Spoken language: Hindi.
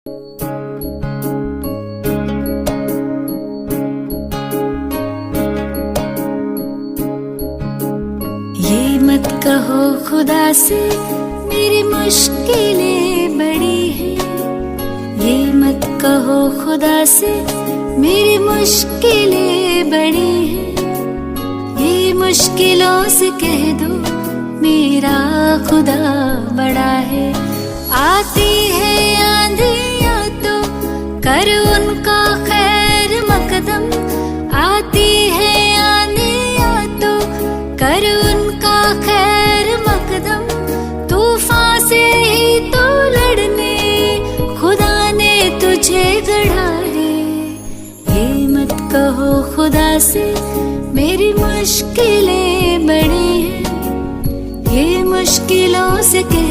ये मत कहो खुदा से मेरी मुश्किलें बड़ी हैं, ये मत कहो खुदा से मेरी मुश्किलें बड़ी हैं। ये मुश्किलों से कह दो मेरा खुदा बड़ा है। आती है आंधियाँ तो कर उनका खैर मकदम, आती है आंधियाँ तो कर उनका खैर मकदम। तूफान से ही तो लड़ने खुदा ने तुझे गढ़ा है। ये मत कहो खुदा से मेरी मुश्किलें बड़ी हैं, ये मुश्किलों से कह